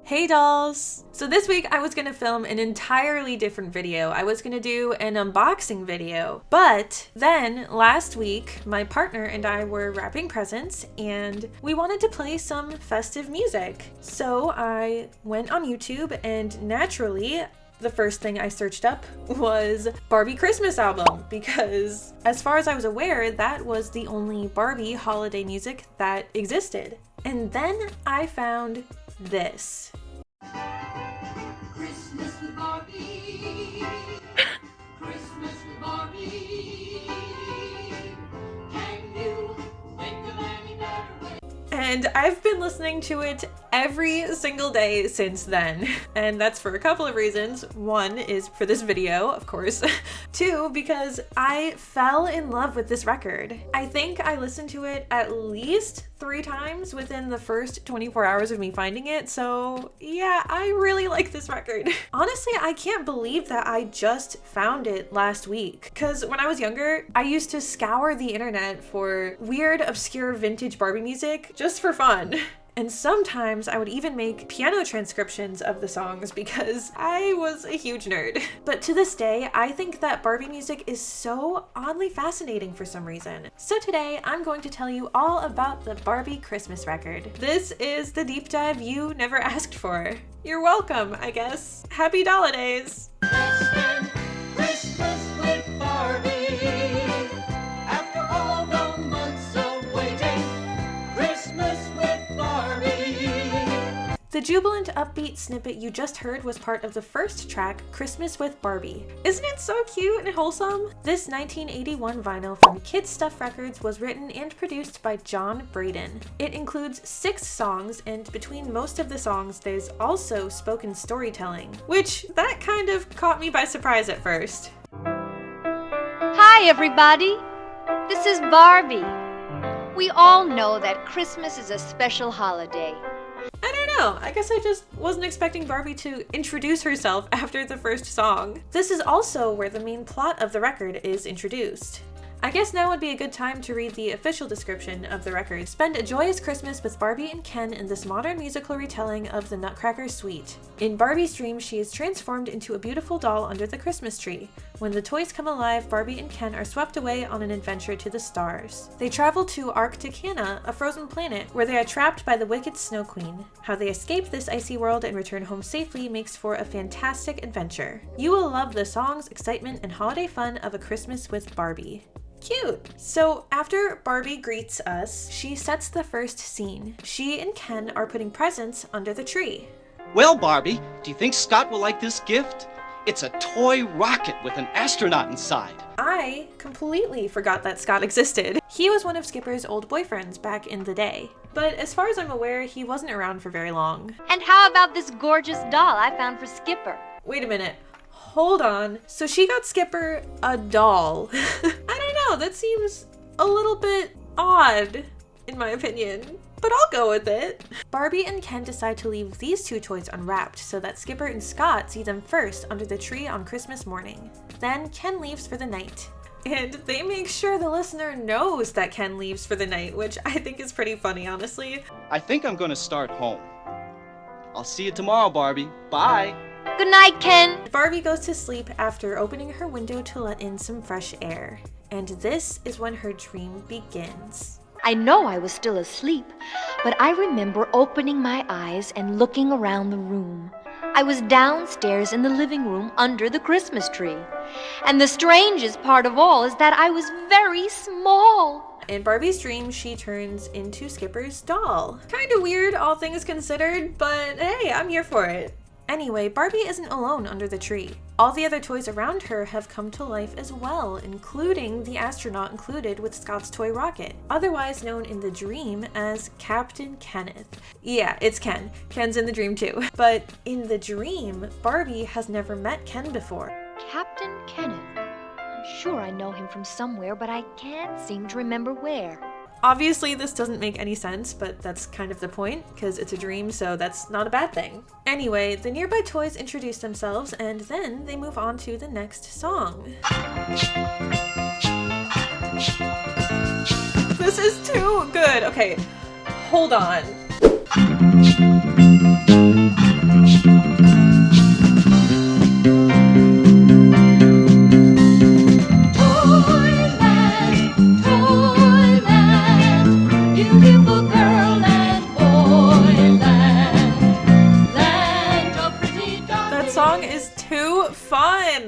Hey dolls! So this week I was gonna film an entirely different video. I was gonna do an unboxing video, but then last week my partner and I were wrapping presents and we wanted to play some festive music. So I went on YouTube and naturally the first thing I searched up was Barbie Christmas album because as far as I was aware, that was the only Barbie holiday music that existed. And then I found this. Christmas with Barbie. Christmas with Barbie. Can you think of any better way? And I've been listening to it every single day since then. And that's for a couple of reasons. One is for this video, of course. Two, because I fell in love with this record. I think I listened to it at least 3 times within the first 24 hours of me finding it. So yeah, I really like this record. Honestly, I can't believe that I just found it last week. Because when I was younger, I used to scour the internet for weird, obscure vintage Barbie music just for fun. And sometimes I would even make piano transcriptions of the songs because I was a huge nerd. But to this day, I think that Barbie music is so oddly fascinating for some reason. So today, I'm going to tell you all about the Barbie Christmas record. This is the deep dive you never asked for. You're welcome, I guess. Happy Holidays! Let's spend Christmas with Barbie. After all the months of waiting, Christmas with Barbie. The jubilant, upbeat snippet you just heard was part of the first track, Christmas with Barbie. Isn't it so cute and wholesome? This 1981 vinyl from Kid Stuff Records was written and produced by John Braden. It includes 6 songs, and between most of the songs, there's also spoken storytelling, which that kind of caught me by surprise at first. Hi, everybody. This is Barbie. We all know that Christmas is a special holiday. I don't know, I guess I just wasn't expecting Barbie to introduce herself after the first song. This is also where the main plot of the record is introduced. I guess now would be a good time to read the official description of the record. Spend a joyous Christmas with Barbie and Ken in this modern musical retelling of the Nutcracker Suite. In Barbie's dream, she is transformed into a beautiful doll under the Christmas tree. When the toys come alive, Barbie and Ken are swept away on an adventure to the stars. They travel to Arcticana, a frozen planet, where they are trapped by the wicked Snow Queen. How they escape this icy world and return home safely makes for a fantastic adventure. You will love the songs, excitement, and holiday fun of A Christmas with Barbie. Cute! So after Barbie greets us, she sets the first scene. She and Ken are putting presents under the tree. Well, Barbie, do you think Scott will like this gift? It's a toy rocket with an astronaut inside. I completely forgot that Scott existed. He was one of Skipper's old boyfriends back in the day. But as far as I'm aware, he wasn't around for very long. And how about this gorgeous doll I found for Skipper? Wait a minute. Hold on. So she got Skipper a doll. I don't know, that seems a little bit odd, in my opinion. But I'll go with it. Barbie and Ken decide to leave these 2 toys unwrapped so that Skipper and Scott see them first under the tree on Christmas morning. Then Ken leaves for the night. And they make sure the listener knows that Ken leaves for the night, which I think is pretty funny, honestly. I think I'm gonna start home. I'll see you tomorrow, Barbie. Bye. Good night, Ken. Barbie goes to sleep after opening her window to let in some fresh air. And this is when her dream begins. I know I was still asleep, but I remember opening my eyes and looking around the room. I was downstairs in the living room under the Christmas tree. And the strangest part of all is that I was very small. In Barbie's dream, she turns into Skipper's doll. Kinda weird, all things considered, but hey, I'm here for it. Anyway, Barbie isn't alone under the tree. All the other toys around her have come to life as well, including the astronaut included with Scott's toy rocket, otherwise known in the dream as Captain Kenneth. Yeah, it's Ken. Ken's in the dream too. But in the dream, Barbie has never met Ken before. Captain Kenneth. I'm sure I know him from somewhere, but I can't seem to remember where. Obviously, this doesn't make any sense, but that's kind of the point, because it's a dream, so that's not a bad thing. Anyway, the nearby toys introduce themselves, and then they move on to the next song. This is too good! Okay, hold on.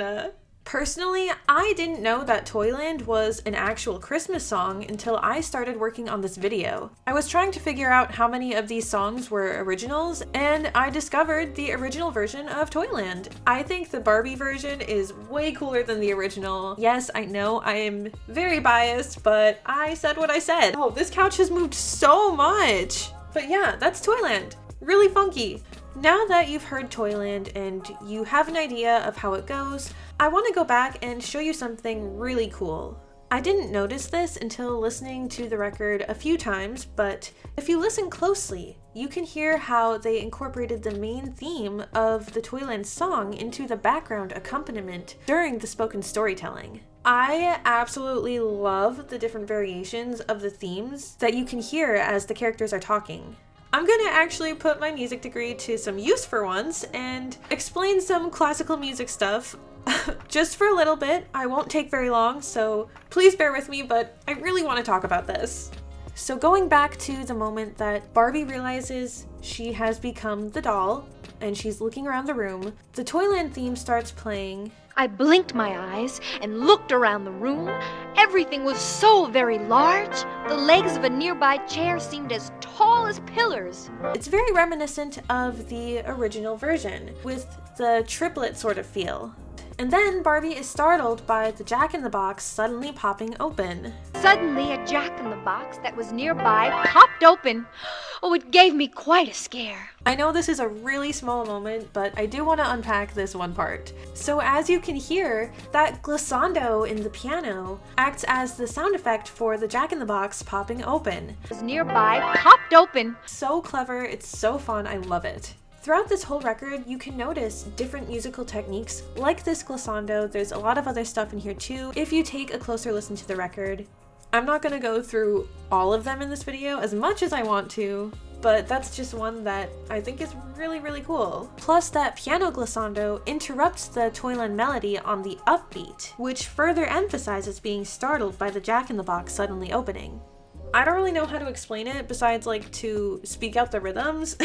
Santa. Personally, I didn't know that Toyland was an actual Christmas song until I started working on this video. I was trying to figure out how many of these songs were originals, and I discovered the original version of Toyland. I think the Barbie version is way cooler than the original. Yes, I know I am very biased, but I said what I said. Oh, this couch has moved so much. But yeah, that's Toyland. Really funky. Now that you've heard Toyland and you have an idea of how it goes, I want to go back and show you something really cool. I didn't notice this until listening to the record a few times, but if you listen closely, you can hear how they incorporated the main theme of the Toyland song into the background accompaniment during the spoken storytelling. I absolutely love the different variations of the themes that you can hear as the characters are talking. I'm gonna actually put my music degree to some use for once and explain some classical music stuff just for a little bit. I won't take very long, so please bear with me, but I really want to talk about this. So going back to the moment that Barbie realizes she has become the doll and she's looking around the room, the Toyland theme starts playing. I blinked my eyes and looked around the room. Everything was so very large. The legs of a nearby chair seemed as tall as pillars. It's very reminiscent of the original version, with the triplet sort of feel. And then Barbie is startled by the Jack-in-the-Box suddenly popping open. Suddenly, a jack-in-the-box that was nearby popped open. Oh, it gave me quite a scare. I know this is a really small moment, but I do want to unpack this one part. So as you can hear, that glissando in the piano acts as the sound effect for the Jack-in-the-Box popping open. It was nearby popped open. So clever, it's so fun, I love it. Throughout this whole record, you can notice different musical techniques like this glissando. There's a lot of other stuff in here too if you take a closer listen to the record. I'm not going to go through all of them in this video as much as I want to, but that's just one that I think is really, really cool. Plus, that piano glissando interrupts the Toyland melody on the upbeat, which further emphasizes being startled by the Jack-in-the-Box suddenly opening. I don't really know how to explain it besides like to speak out the rhythms.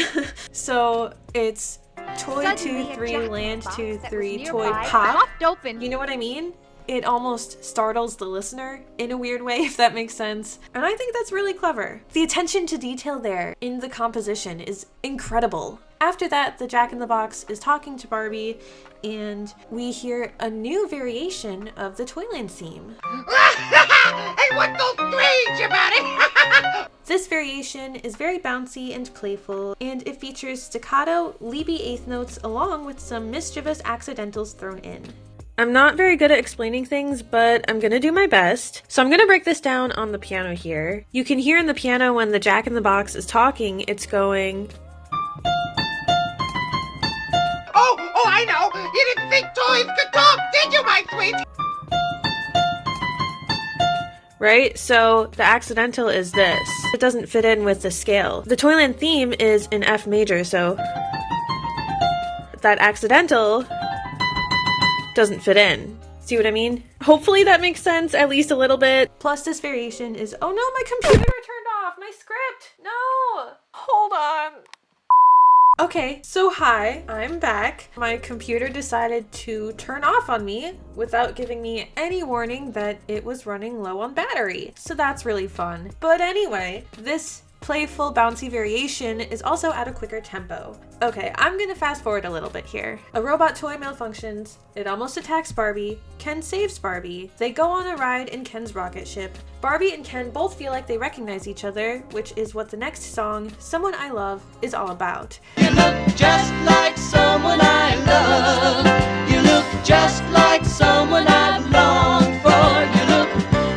So it's toy 2 3 land 2 3 toy pop. Popped open. You know what I mean? It almost startles the listener in a weird way, if that makes sense. And I think that's really clever. The attention to detail there in the composition is incredible. After that, the Jack-in-the-Box is talking to Barbie, and we hear a new variation of the Toyland theme. Hey, what's so strange about it? This variation is very bouncy and playful, and it features staccato, leapy eighth notes along with some mischievous accidentals thrown in. I'm not very good at explaining things, but I'm gonna do my best. So I'm gonna break this down on the piano here. You can hear in the piano when the Jack-in-the-Box is talking, it's going... Oh, I know. You didn't think toys could talk, did you, my sweet? Right? So the accidental is this. It doesn't fit in with the scale. The Toyland theme is in F major, so that accidental doesn't fit in. See what I mean? Hopefully that makes sense, at least a little bit. Plus this variation is, oh no, my computer turned off, my script, no, hold on. Okay, so hi, I'm back. My computer decided to turn off on me without giving me any warning that it was running low on battery. So that's really fun. But anyway, this playful, bouncy variation is also at a quicker tempo. Okay, I'm gonna fast forward a little bit here. A robot toy malfunctions, it almost attacks Barbie, Ken saves Barbie, they go on a ride in Ken's rocket ship. Barbie and Ken both feel like they recognize each other, which is what the next song, Someone I Love, is all about. You look just like someone I love. You look just like someone I've longed for. You look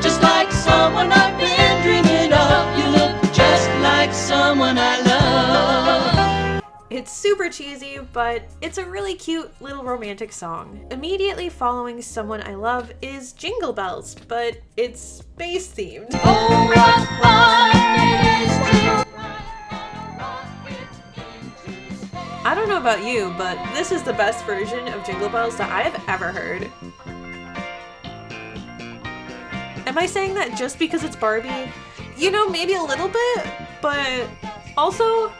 just like someone I've been dreaming of. You look just like someone I love. It's super cheesy, but it's a really cute little romantic song. Immediately following Someone I Love is Jingle Bells, but it's space themed. Oh, what fun it is to ride on a rocket into space. I don't know about you, but this is the best version of Jingle Bells that I have ever heard. Am I saying that just because it's Barbie? You know, maybe a little bit, but also,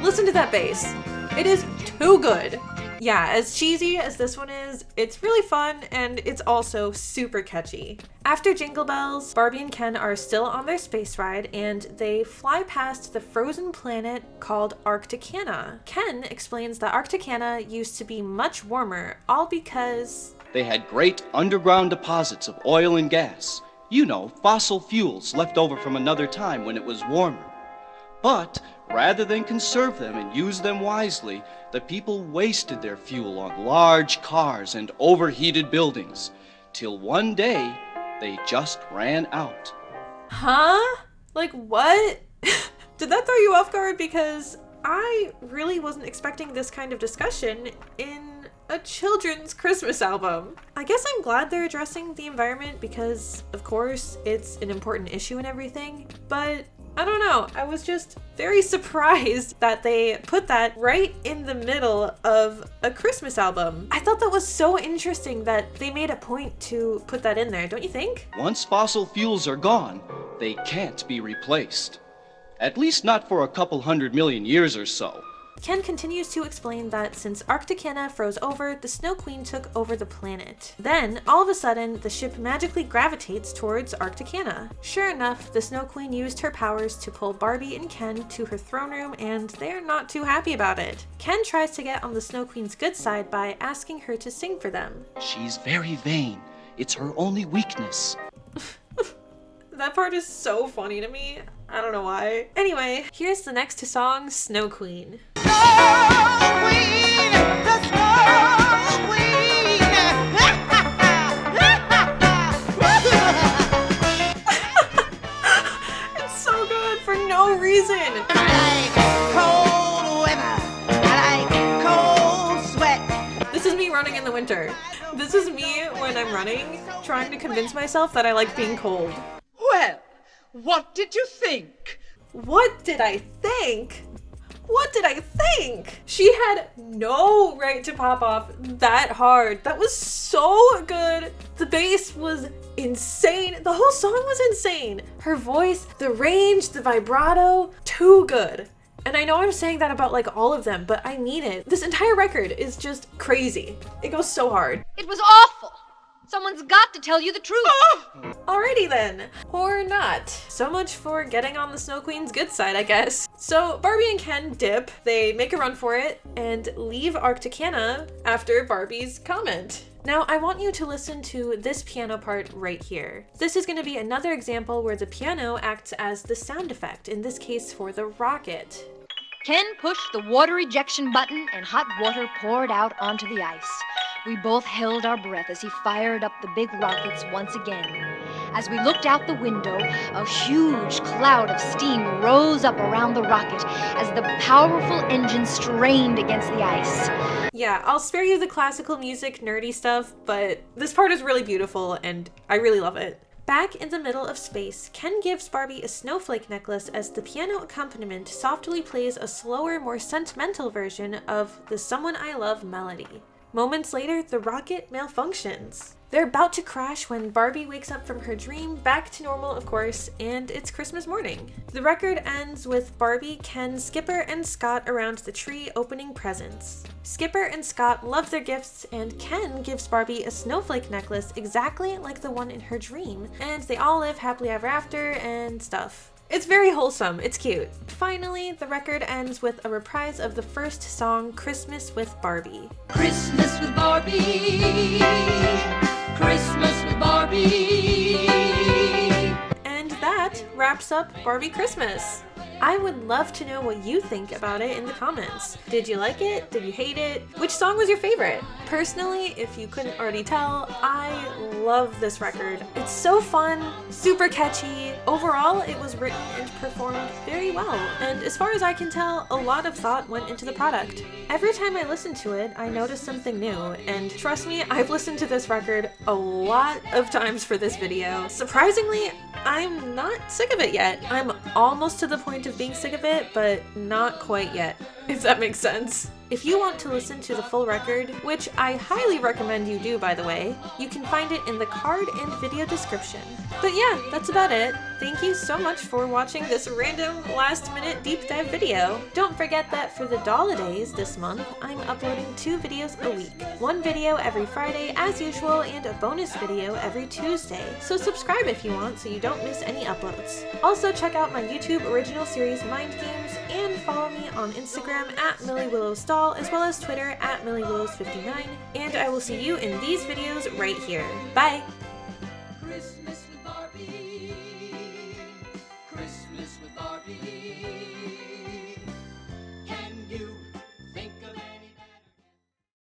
listen to that bass. It is too good. Yeah, as cheesy as this one is, it's really fun and it's also super catchy. After Jingle Bells, Barbie and Ken are still on their space ride and they fly past the frozen planet called Arcticana. Ken explains that Arcticana used to be much warmer, all because They had great underground deposits of oil and gas. You know, fossil fuels left over from another time when it was warmer. But rather than conserve them and use them wisely, the people wasted their fuel on large cars and overheated buildings, till one day they just ran out. Huh? Like what? Did that throw you off guard? Because I really wasn't expecting this kind of discussion in a children's Christmas album. I guess I'm glad they're addressing the environment because, of course, it's an important issue and everything, but I don't know. I was just very surprised that they put that right in the middle of a Christmas album. I thought that was so interesting that they made a point to put that in there, don't you think? Once fossil fuels are gone, they can't be replaced. At least not for a couple 100 million years or so. Ken continues to explain that since Arcticana froze over, the Snow Queen took over the planet. Then, all of a sudden, the ship magically gravitates towards Arcticana. Sure enough, the Snow Queen used her powers to pull Barbie and Ken to her throne room, and they're not too happy about it. Ken tries to get on the Snow Queen's good side by asking her to sing for them. She's very vain. It's her only weakness. That part is so funny to me. I don't know why. Anyway, here's the next song, Snow Queen. It's so good for no reason. Cold weather. I like cold sweat. This is me running in the winter. This is me when I'm running, trying to convince myself that I like being cold. Well, what did you think? What did I think? What did I think? She had no right to pop off that hard. That was so good. The bass was insane. The whole song was insane. Her voice, the range, the vibrato, too good. And I know I'm saying that about like all of them, but I mean it. This entire record is just crazy. It goes so hard. It was awful. Someone's got to tell you the truth. Alrighty then. Or not. So much for getting on the Snow Queen's good side, I guess. So Barbie and Ken dip, they make a run for it, and leave Arcticana after Barbie's comment. Now, I want you to listen to this piano part right here. This is going to be another example where the piano acts as the sound effect, in this case for the rocket. Ken pushed the water ejection button and hot water poured out onto the ice. We both held our breath as he fired up the big rockets once again. As we looked out the window, a huge cloud of steam rose up around the rocket as the powerful engine strained against the ice. Yeah, I'll spare you the classical music nerdy stuff, but this part is really beautiful and I really love it. Back in the middle of space, Ken gives Barbie a snowflake necklace as the piano accompaniment softly plays a slower, more sentimental version of the Someone I Love melody. Moments later, the rocket malfunctions. They're about to crash when Barbie wakes up from her dream, back to normal of course, and it's Christmas morning. The record ends with Barbie, Ken, Skipper, and Scott around the tree opening presents. Skipper and Scott love their gifts, and Ken gives Barbie a snowflake necklace exactly like the one in her dream, and they all live happily ever after and stuff. It's very wholesome, it's cute. Finally, the record ends with a reprise of the first song, Christmas with Barbie. Christmas with Barbie. Christmas with Barbie. And that wraps up Barbie Christmas. I would love to know what you think about it in the comments. Did you like it? Did you hate it? Which song was your favorite? Personally, if you couldn't already tell, I love this record. It's so fun, super catchy. Overall, it was written and performed very well. And as far as I can tell, a lot of thought went into the product. Every time I listen to it, I notice something new. And trust me, I've listened to this record a lot of times for this video. Surprisingly, I'm not sick of it yet. I'm almost to the point of being sick of it, but not quite yet. if that makes sense. If you want to listen to the full record, which I highly recommend you do by the way, you can find it in the card and video description. But yeah, that's about it. Thank you so much for watching this random last-minute deep dive video. Don't forget that for the Dollidays this month, I'm uploading 2 videos a week. 1 video every Friday as usual and a bonus video every Tuesday. So subscribe if you want so you don't miss any uploads. Also check out my YouTube original series Mind Games and follow me on Instagram at MillieWillowsDoll as well as Twitter at MillieWillows59, and I will see you in these videos right here. Bye! Christmas.